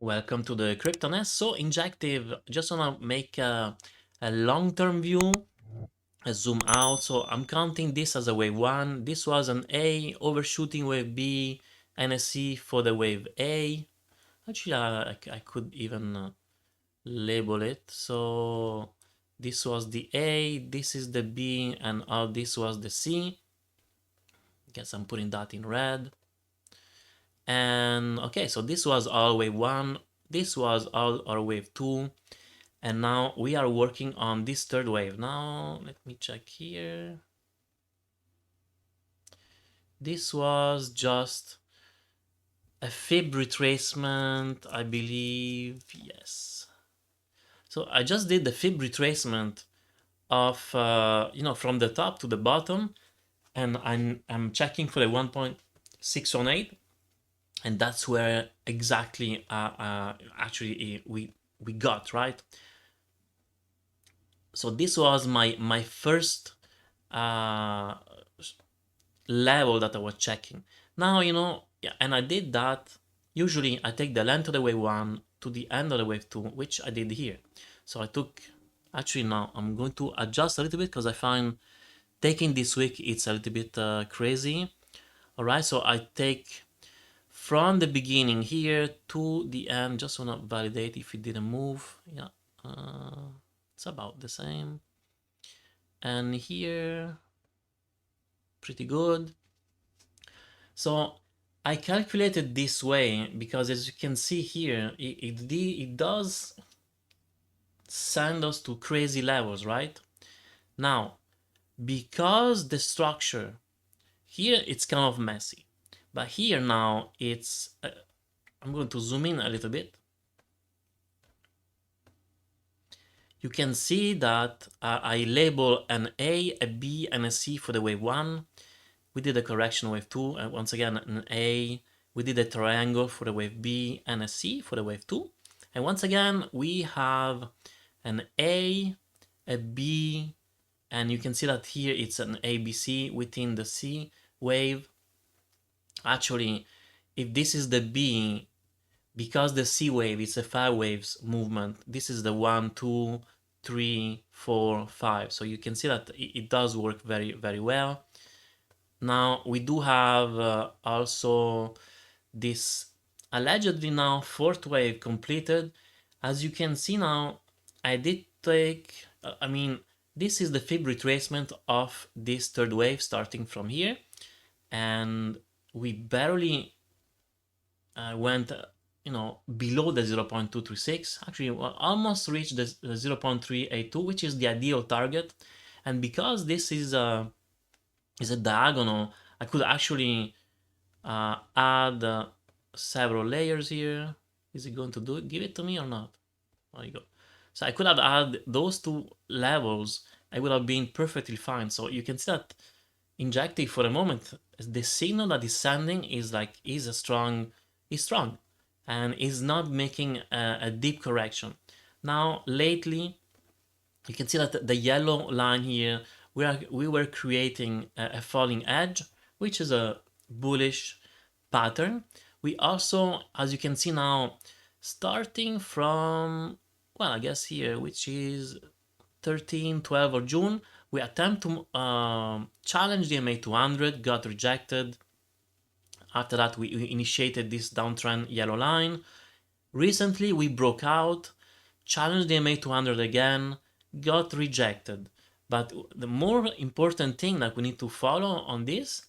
Welcome to the CryptoNest. So Injective, just wanna make a long-term view, a zoom out. So I'm counting this as a wave one. This was an A, overshooting wave B, and a C for the wave A. Actually, I could even label it. So this was the A, this is the B, and all this was the C. Guess I'm putting that in red. And okay, so this was all wave one. This was all our wave two. And now we are working on this third wave. Now, let me check here. This was just a fib retracement, I believe. Yes. So I just did the fib retracement of, from the top to the bottom. And I'm checking for the 1.618. And that's where exactly actually we got, right? So this was my first level that I was checking. Now, yeah, and I did that. Usually I take the length of the wave one to the end of the wave two, which I did here. So I took, actually now I'm going to adjust a little bit because I find taking this week it's a little bit crazy. All right, so I take from the beginning here to the end. Just want to validate if it didn't move. Yeah, it's about the same. And here, pretty good. So I calculated this way because, as you can see here, it does send us to crazy levels, right? Now, because the structure here, it's kind of messy, but here now it's, I'm going to zoom in a little bit. You can see that I label an A, a B, and a C for the wave one. We did a correction wave two, and once again an A. We did a triangle for the wave B and a C for the wave two. And once again, we have an A, a B, and you can see that here it's an ABC within the C wave. Actually, if this is the B, because the C wave is a 5 waves movement, this is the 1, 2, 3, 4, 5. So you can see that it does work very, very well. Now we do have also this allegedly now fourth wave completed. As you can see now, I did take, this is the fib retracement of this third wave starting from here. And we barely went, below the 0.236. Actually, we almost reached the 0.382, which is the ideal target. And because this is a diagonal, I could actually add several layers here. Is it going to give it to me or not? There you go. So I could have added those two levels. I would have been perfectly fine. So you can see that injecting for a moment, the signal that is sending is strong, and is not making a deep correction. Now lately, you can see that the yellow line here, we were creating a falling edge, which is a bullish pattern. We also, as you can see now, starting from, well, I guess here, which is 13, 12 of June, we attempt to challenge the MA 200, got rejected. After that, we initiated this downtrend yellow line. Recently, we broke out, challenged the MA 200 again, got rejected. But the more important thing that we need to follow on this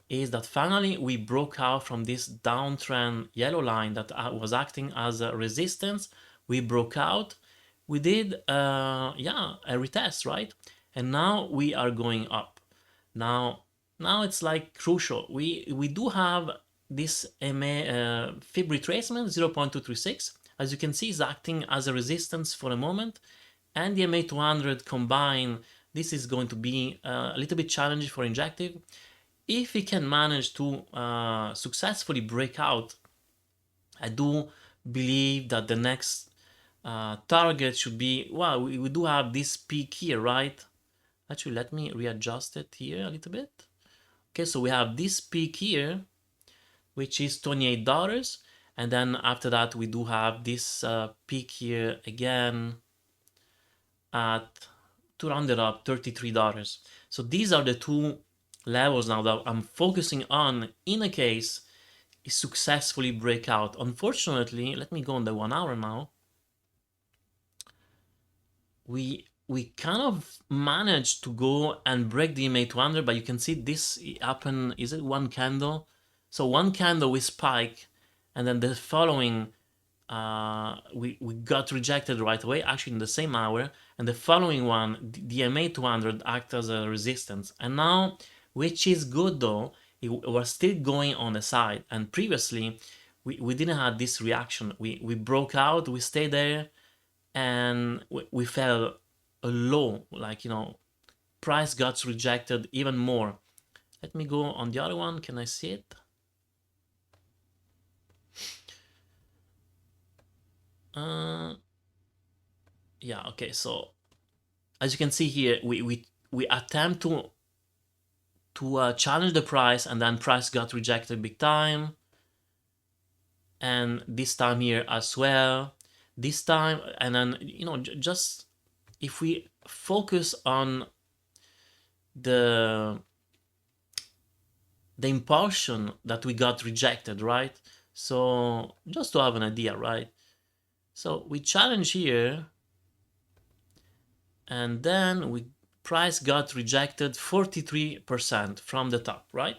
is that finally we broke out from this downtrend yellow line that was acting as a resistance. We broke out. We did, a retest, right? And now we are going up. Now it's like crucial. We do have this fib retracement 0.236. As you can see, is acting as a resistance for a moment, and the MA 200 combined. This is going to be a little bit challenging for Injective. If we can manage to successfully break out, I do believe that the next target should be, well, we do have this peak here, right? Actually, let me readjust it here a little bit. Okay, so we have this peak here, which is $28, And then after that, we do have this peak here again at, to round it up, $33. So these are the two levels now that I'm focusing on in a case it successfully break out. Unfortunately, let me go on the 1 hour now. We kind of managed to go and break the EMA 200, but you can see this happen. Is it one candle? So one candle we spike, and then the following we got rejected right away, actually in the same hour, and the following one, the EMA 200 act as a resistance. And now, which is good though, it was still going on the side, and previously we didn't have this reaction. We broke out, we stayed there, and we fell low, like, you know, price got rejected even more. Let me go on the other one. Can I see it? Yeah, okay, so as you can see here, we attempt to challenge the price, and then price got rejected big time, and this time here as well, this time. And then, you know, just if we focus on the impulsion that we got rejected, right? So just to have an idea, right? So we challenge here, and then price got rejected 43% from the top, right?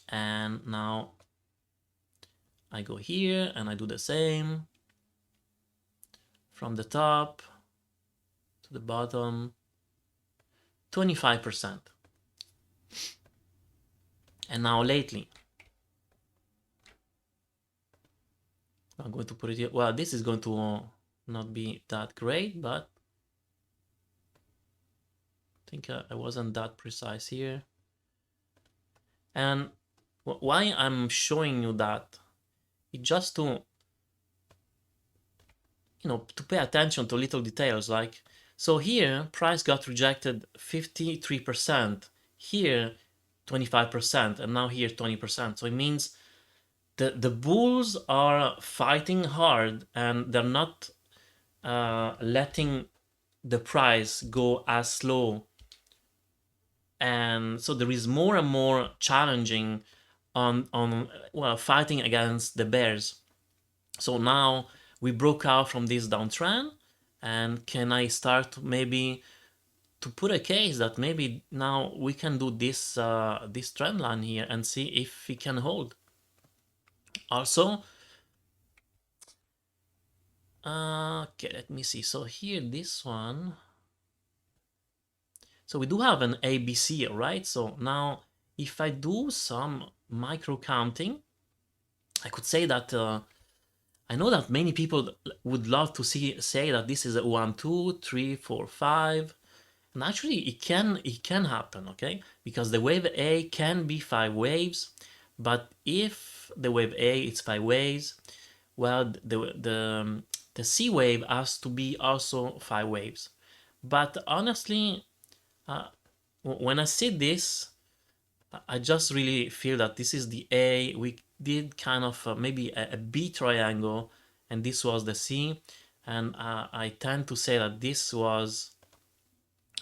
And now I go here and I do the same from the top to the bottom, 25%. And now lately, I'm going to put it here. Well, this is going to not be that great, but I think I wasn't that precise here. And why I'm showing you that, it's just to, you know, to pay attention to little details. Like, so here price got rejected 53%, here 25%, and now here 20%. So it means the bulls are fighting hard, and they're not letting the price go as low. And so there is more and more challenging on well, fighting against the bears. So now we broke out from this downtrend, and can I start maybe to put a case that maybe now we can do this this trend line here and see if we can hold. Also, okay, let me see. So here, this one. So we do have an ABC, right? So now if I do some micro counting, I could say that I know that many people would love to say that this is a 1, 2, 3, 4, 5. And actually it can happen, okay? Because the wave A can be 5 waves, but if the wave A is 5 waves, well, the C wave has to be also 5 waves. But honestly, when I see this, I just really feel that this is the A. We did kind of maybe a B triangle, and this was the C. And I tend to say that this was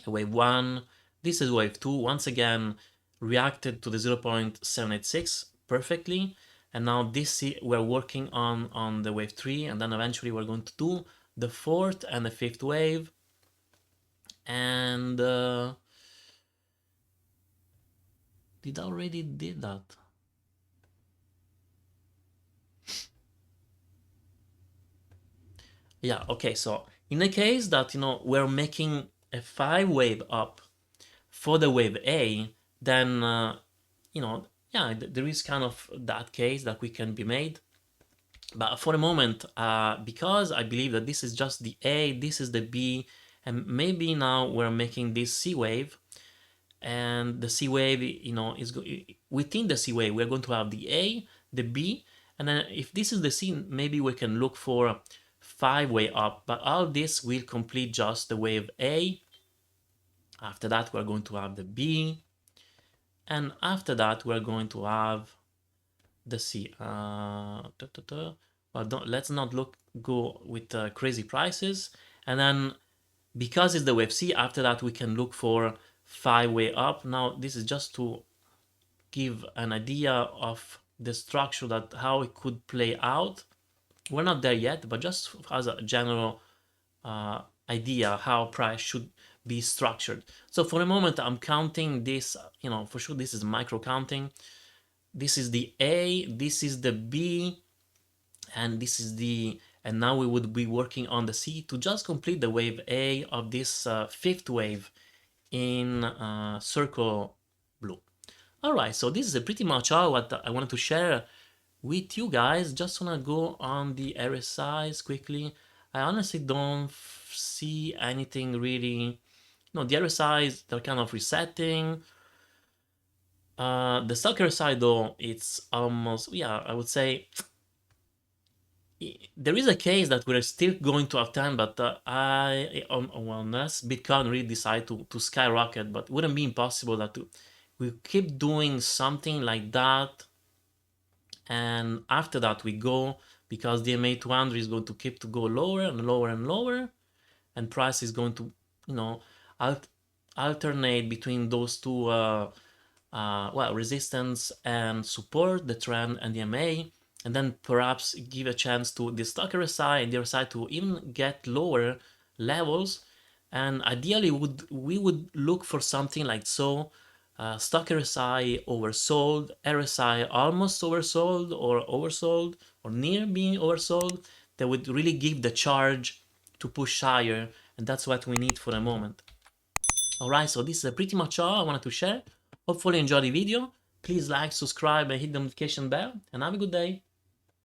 wave 1, this is wave 2. Once again, reacted to the 0.786 perfectly. And now this we're working on the wave 3, and then eventually we're going to do the 4th and the 5th wave. And did I already did that? Yeah, okay, so in the case that, you know, we're making a 5 wave up for the wave A, then, you know, yeah, there is kind of that case that we can be made. But for the moment, because I believe that this is just the A, this is the B, and maybe now we're making this C wave, and the C wave, you know, is within the C wave, we're going to have the A, the B, and then if this is the C, maybe we can look for 5 way up, but all this will complete just the wave A. After that, we're going to have the B, and after that, we're going to have the C. Well, let's not go with crazy prices. And then because it's the wave C, after that we can look for 5-way up. Now this is just to give an idea of the structure, that how it could play out. We're not there yet, but just as a general idea how price should be structured. So for a moment I'm counting this, for sure this is micro counting. This is the A, this is the B, and this is the, and now we would be working on the C to just complete the wave A of this fifth wave in circle blue. All right, so this is pretty much all what I wanted to share with you guys. Just wanna go on the RSIs quickly. I honestly don't see anything really. No, the RSIs, they're kind of resetting. The stock RSI though, it's almost, yeah, I would say there is a case that we're still going to have time, but unless Bitcoin really decide to skyrocket, but it wouldn't be impossible that we keep doing something like that, and after that we go, because the MA 200 is going to keep to go lower and lower and lower, and price is going to, alternate between those two, well, resistance and support, the trend and the MA, and then perhaps give a chance to the stock RSI and the RSI to even get lower levels. And ideally we would look for something like so. Stock RSI oversold, RSI almost oversold or oversold or near being oversold, that would really give the charge to push higher, and that's what we need for the moment. Alright, so this is pretty much all I wanted to share. Hopefully you enjoyed the video. Please like, subscribe, and hit the notification bell, and have a good day.